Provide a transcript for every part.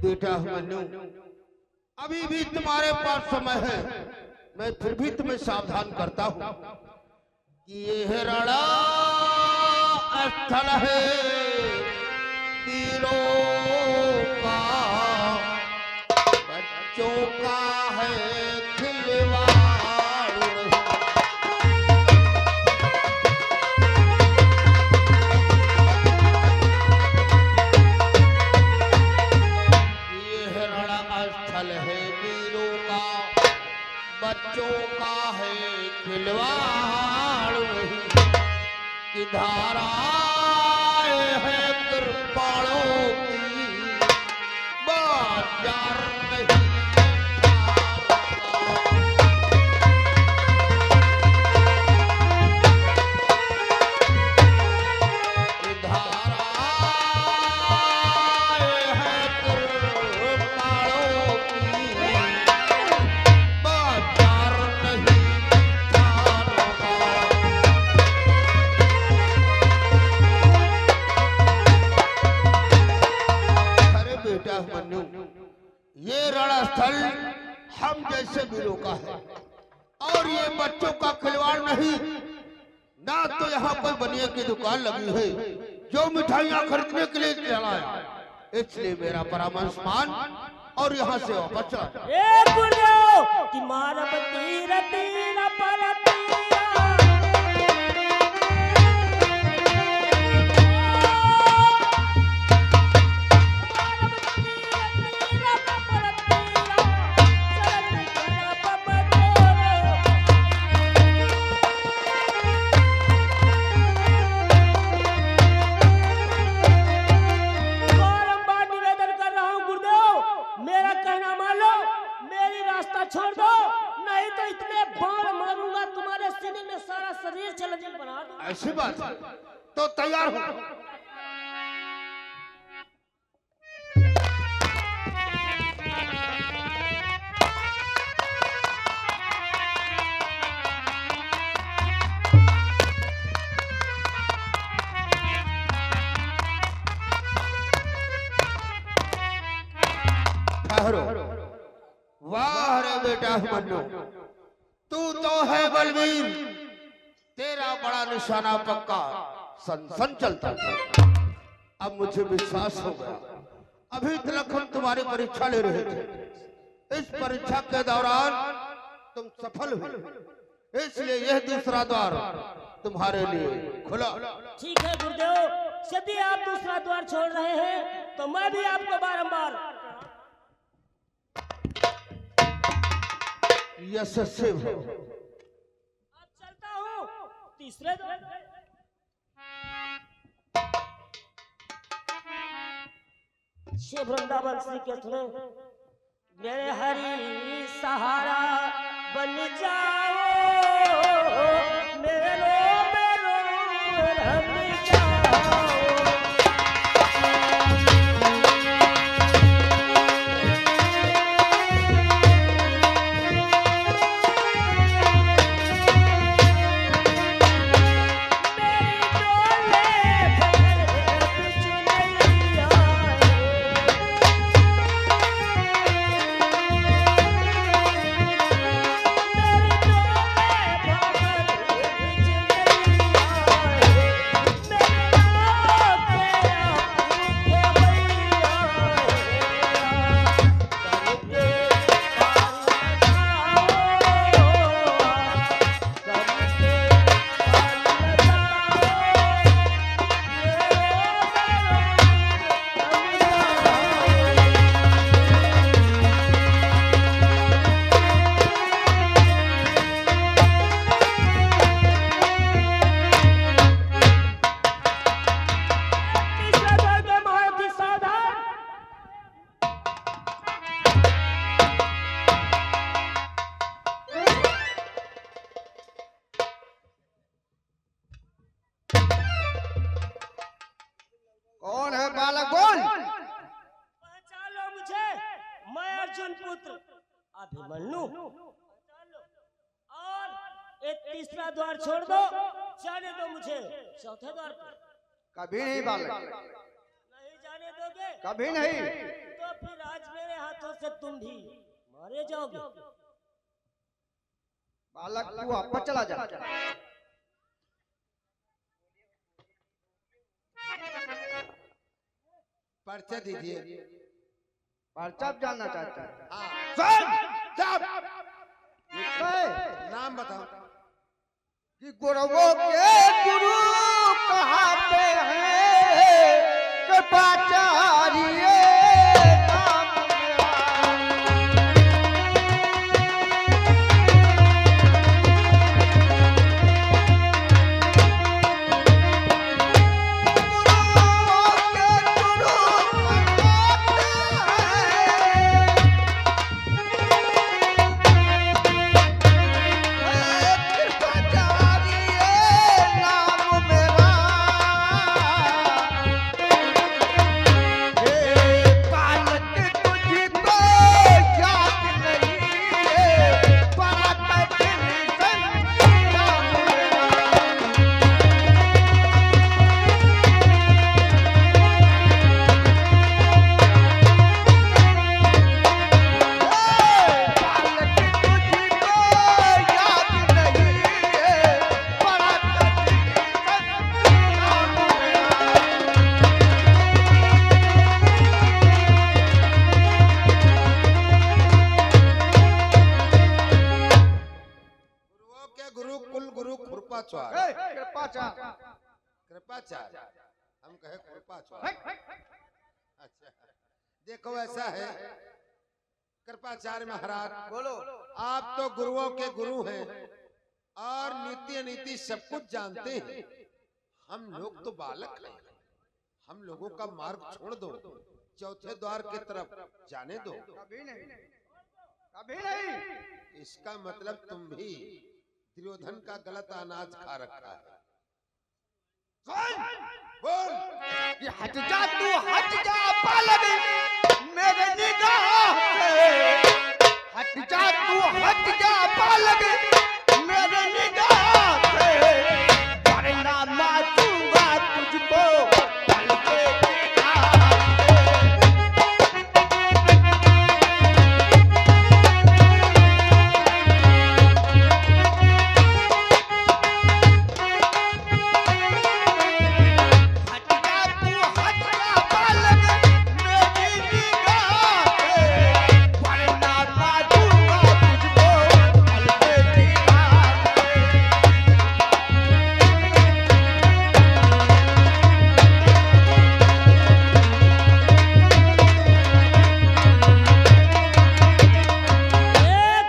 बेटा मन्नू, अभी भी तुम्हारे पास समय है। मैं फिर भी तुम्हें सावधान करता हूँ कि ये रणा स्थल है वीरों का, बच्चों का है खिलवाड़। बच्चों का है खिलवाड़ की धारा है कृपाणों की, बाजार नहीं ये रणस्थल हम जैसे वीरों का है और ये बच्चों का खिलवाड़ नहीं। ना तो यहाँ कोई बनिए की दुकान लगी है जो मिठाइयाँ खरीदने के लिए चला है, इसलिए मेरा परामर्श मान और यहाँ से वापस चला। छोड़ दो, नहीं तो इतने बाण मारूंगा तुम्हारे सीने में सारा शरीर जलने बना दूंगा। ऐसी बात तो तैयार हो। वाह रे बेटा मन्नू, तू तो है बलवीर, तेरा बड़ा निशाना पक्का सन चलता था। अब मुझे विश्वास हो गया। अभी तक हम तुम्हारी परीक्षा ले रहे थे, इस परीक्षा के दौरान तुम सफल हुए, इसलिए यह दूसरा द्वार तुम्हारे लिए खुला। ठीक है गुरुदेव, यदि आप दूसरा द्वार छोड़ रहे हैं तो मैं भी आपको बारंबार यशस्वी हो। अब चलता हूँ तीसरे द्वार। श्री वृंदावन श्री कृष्ण मेरे हरि सहारा बन जाओ, मेरो रम जाओ। अभिमन्यु, और एक तीसरा द्वार छोड़ दो, जाने दो मुझे चौथे द्वार पर। कभी नहीं बालक, नहीं जाने दोगे? कभी नहीं। तो फिर आज से तुम भी मारे जाओगे। बालक तू आप चला जा। पर्चा दीजिए। पर्चा जानना चाहता है? हाँ। सुन चुप। नाम बताओ। कि गुरुओं के गुरु कहाँ पे हैं? कृपाचार्य नाम मेरा। गुरुओं के गुरु कहाँ पे हैं? कृपाचार्य नाम मेरा। बालक तुझको याद नहीं है, बालक टेंशन नाम मेरा। बालक तुझको याद नहीं है, बालक टेंशन नाम मेरा। गुरुओं के गुरु कुल गुरु कृपाचार्य। कृपाचार्य। कृपाचार्य हम कहे कृपाचार्य। अच्छा देखो ऐसा है कृपाचार्य महाराज, बोलो। आप तो गुरुओं के गुरु हैं और नीति नीति सब कुछ जानते हैं। हम लोग तो बालक हैं, हम लोगों का मार्ग छोड़ दो, चौथे द्वार की तरफ जाने दो। कभी नहीं, कभी नहीं। इसका मतलब तुम भी दुर्योधन का गलत अनाज खा रखा है। बोल। ये हट जा तू, हट जा बालक मेरे निगाह से। हट जा तू, हट जा बालक मेरे निगाह से। वरना मारूंगा तुझको पल के निगाह हट जा तू, हट जा बालक मेरी निगाह से। वरना मारूंगा तुझको पल के निगाह से।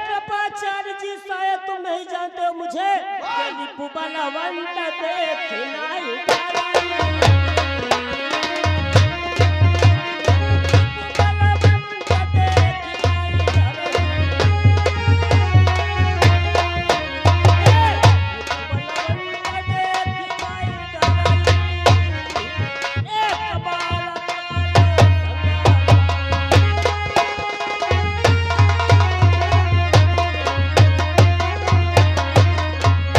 कृपाचार्य जी शायद तुम नहीं जानते हो मुझे। दिलीप बलवंत देखनाई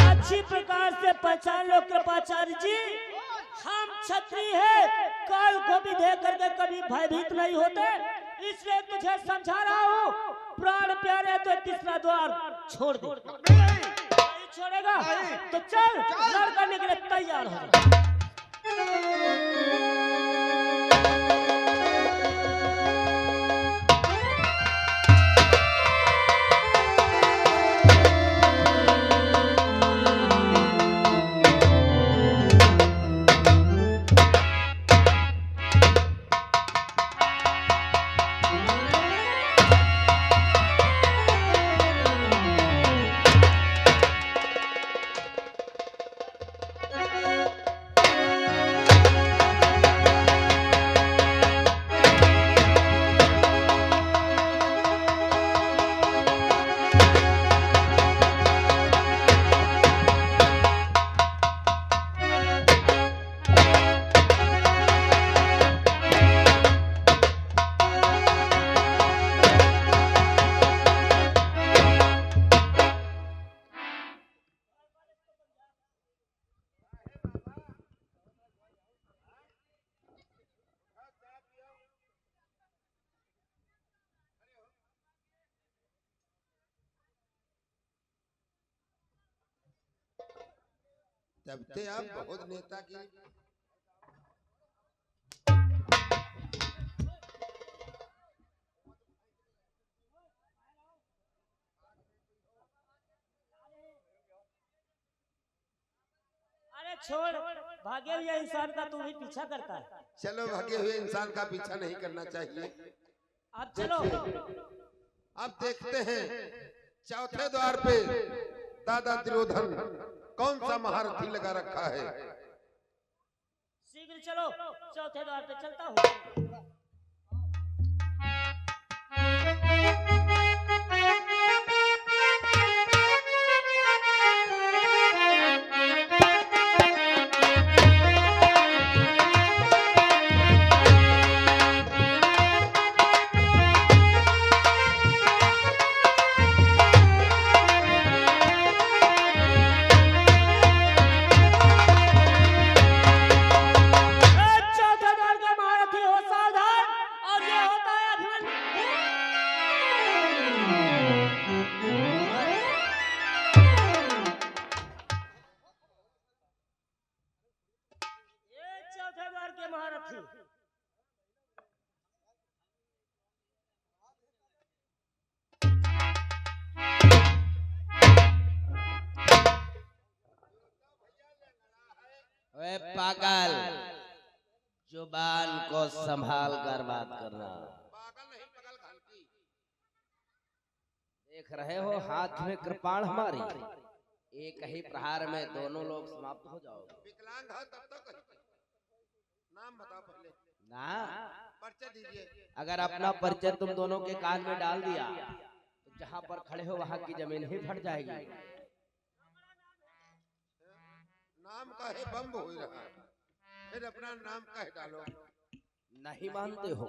अच्छी प्रकार से पहचान लो कृपाचार्य जी, हम क्षत्रिय हैं, काल को भी देख करके कभी भयभीत नहीं होते, इसलिए तुझे समझा रहा हूँ। प्राण प्यारे तो तीसरा द्वार छोड़ दे। नहीं छोड़ेगा तो चल लड़ करने के लिए तैयार हो जा। तब थे आप बहुत नेता की। अरे छोड़, भागे हुए इंसान का तू भी पीछा करता है। चलो, भागे हुए इंसान का पीछा नहीं करना चाहिए। अब चलो। अब देखते हैं चौथे द्वार पे दादा दुर्योधन कौन सा महारथी लगा रखा है। शीघ्र चलो, चौथे द्वार पे चलता हूँ। चौथे द्वार का महारथी हो सावधान, और ये होता है अभिमन्यु। ये चौथे द्वार के महारथी। ओए पागल, जुबान को संभाल कर बात करना। पागल नहीं, पगल घंटी। देख रहे हो हाथ में कृपाण हमारी, एक ही प्रहार में दोनों लोग समाप्त हो जाओगे। विकलांग है तब तक नाम बताओ पहले। ना, परिचय दीजिए। अगर अपना परिचय तुम दोनों के कान में डाल दिया तो जहाँ पर खड़े हो वहाँ की जमीन ही फट जाएगी। नाम काहे बम हो रहा है, फिर अपना नाम काहे डालो। नहीं मानते हो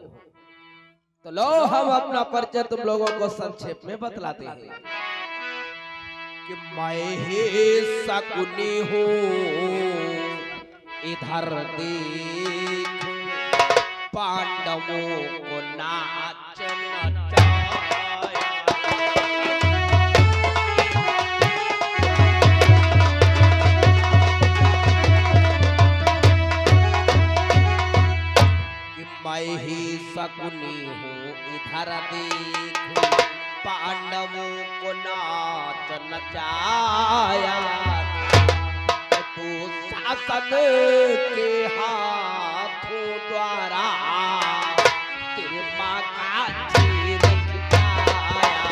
तो लो हम अपना परिचय तुम लोगों को संक्षेप में बतलाते हैं कि मैं ही शकुनी हूँ, इधर देख पांडवों को नाच नचाया। कि मैं ही शकुनी हूँ, इधर देख पांडवों को नाच नचाया। तो शासन के हाथों द्वारा तेरे माँ का चीर खिंचाया।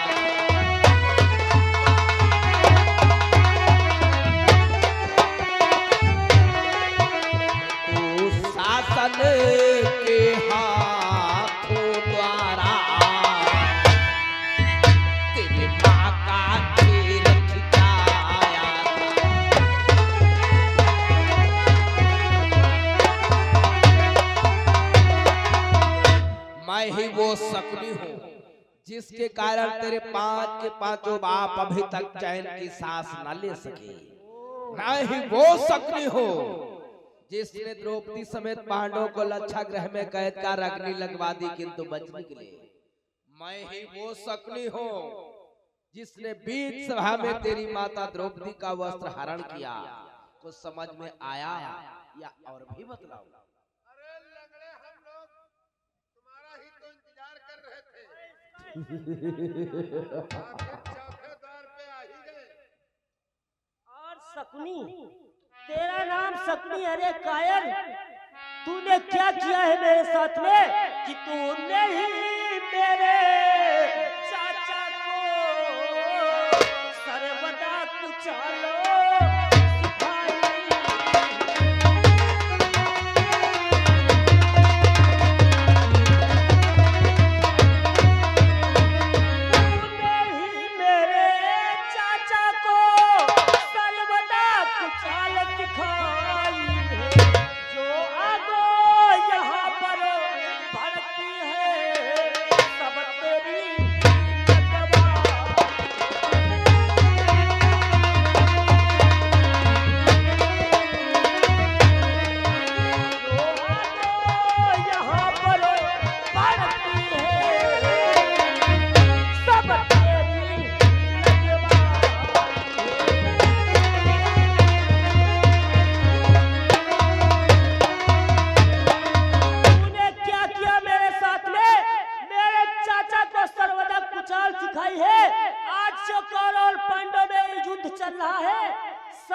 तो शासन के हाथों द्वारा तेरे माँ का चीर खिंचाया। मैं ही वो शकुनी हूँ जिसके कारण तेरे पांच के पांचों बाप अभी तक चैन की सांस न ले सके। मैं ही वो शकुनी हूँ जिसने द्रौपदी समेत पांडवों को लच्छा ग्रह में कैद कर अग्नि लगवा दी किंतु बच निकले। मैं ही वो शकुनी हूँ जिसने बीच सभा में तेरी माता द्रौपदी का वस्त्र हरण किया। कुछ समझ में आया या और भी बतलाओ। अरे लंगड़े, हम लोग तुम्हारा ही तो इंतजार कर रहे थे। आखिर चौथे द्वार पे आ ही गए। और शकुनी, तेरा नाम शकुनी? अरे कायल, तूने क्या किया है मेरे साथ में कि तूने ही मेरे चाचा को सर्वदा कुचालो सिखाई है, जो आगो यहाँ पर भड़कती है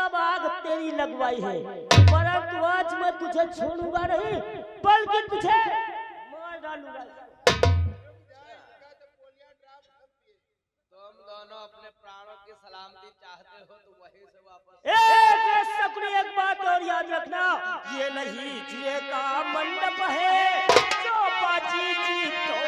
सब आग तेरी लगवाई है, परंतु आज मैं तुझे छोड़ूंगा नहीं, बल्कि तुझे मार डालूंगा। तुम दोनों अपने प्राणों की सलामती चाहते हो तो वहीं से वापस। शकुनी एक बात और याद रखना, ये नहीं जिएगा मंडप है, जो बाजी जीतो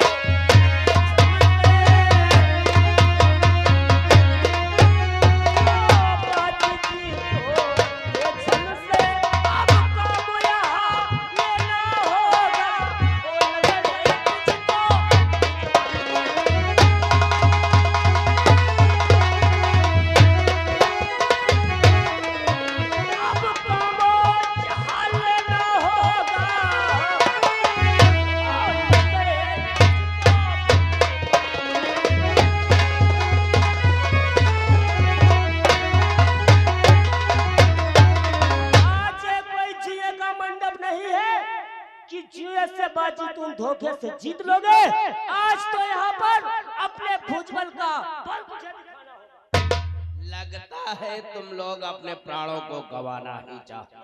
बाजी तुम धोखे से जीत लोगे। आज तो यहाँ पर अपने भुजबल का बल तुझे दिखाना होगा। लगता है तुम लोग अपने प्राणों को गंवाना ही चाहते हो।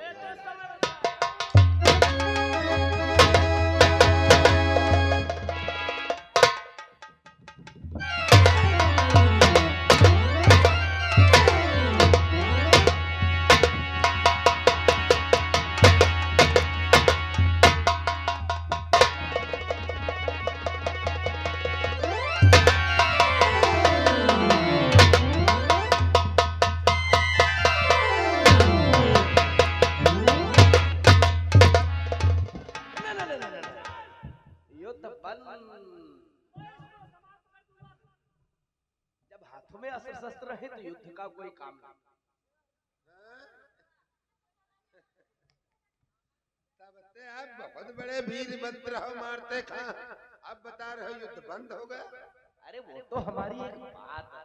जब हाथों में अस्त्र शस्त्र है तो युद्ध का कोई काम नहीं। आप बहुत बड़े वीर मंत्र हो, मारते खा, अब बता रहे हो युद्ध बंद हो गया। अरे वो तो हमारी एक बात है,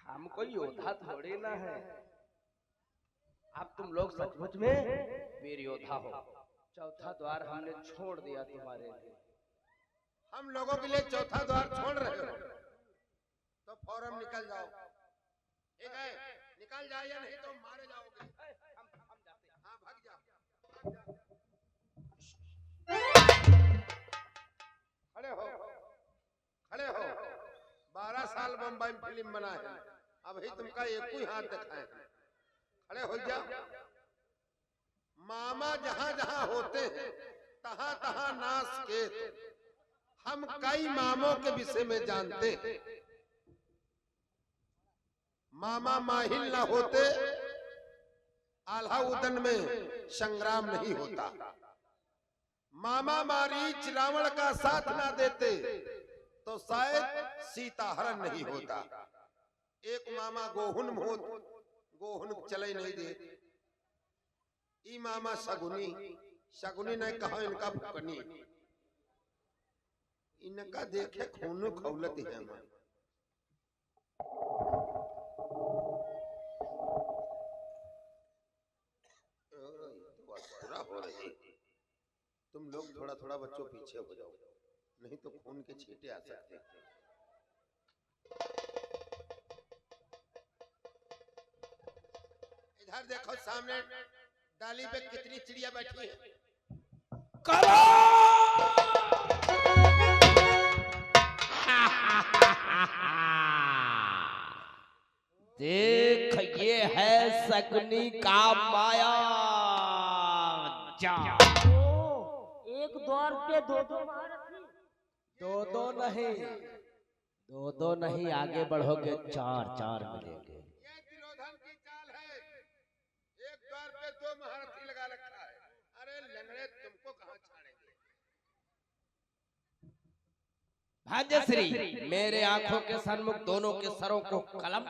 हम कोई योद्धा थोड़े ना है। अब तुम लोग सचमुच में वीर योद्धा हो। चौथा द्वार हमने छोड़ दिया तुम्हारे लिए। हम लोगों के लिए चौथा द्वार छोड़ रहे हो तो फौरन निकल जाओ। ठीक है, निकल जाओ या नहीं तो मारे जाओगे। हम जाते हैं। हाँ, भाग जाओ। खड़े हो, खड़े हो। 12 साल बम्बई में फिल्म बना है, अभी तुमका एक ही हाथ दिखाए। खड़े हो जाओ। मामा जहां जहां होते हैं तहां तहां नाश के। हम कई मामों के विषय में जानते हैं। मामा माहिल न होते आल्हा उदन में संग्राम नहीं होता। मामा मारीच रावण का साथ ना देते तो शायद सीता हरण नहीं होता। एक मामा गोहुन होत, गोहुन चले नहीं दे। ई मामा शगुनी, शगुनी ने कहा इनका फुकनी, इनका देखे खून खौलत है। हो रही, तुम लोग थोड़ा थोड़ा बच्चों पीछे हो जाओ, नहीं तो खून के छींटे आ सकते हैं। इधर देखो, सामने डाली पे कितनी चिड़िया बैठी है। देख, ये है शकुनी का माया जाल। एक द्वार पे दो महारथी। दो नहीं, आगे बढ़ोगे 4 मिलेंगे। ये दुर्योधन की चाल है, एक द्वार पे 2 महारथी लगा रखा है। अरे लंगड़े, तुमको कहां छाड़ेंगे। भाग्यश्री, मेरे आंखों के सन्मुख दोनों के सरों को कलम।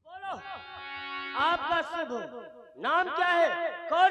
बोलो, आपका शुभ नाम क्या है? कौन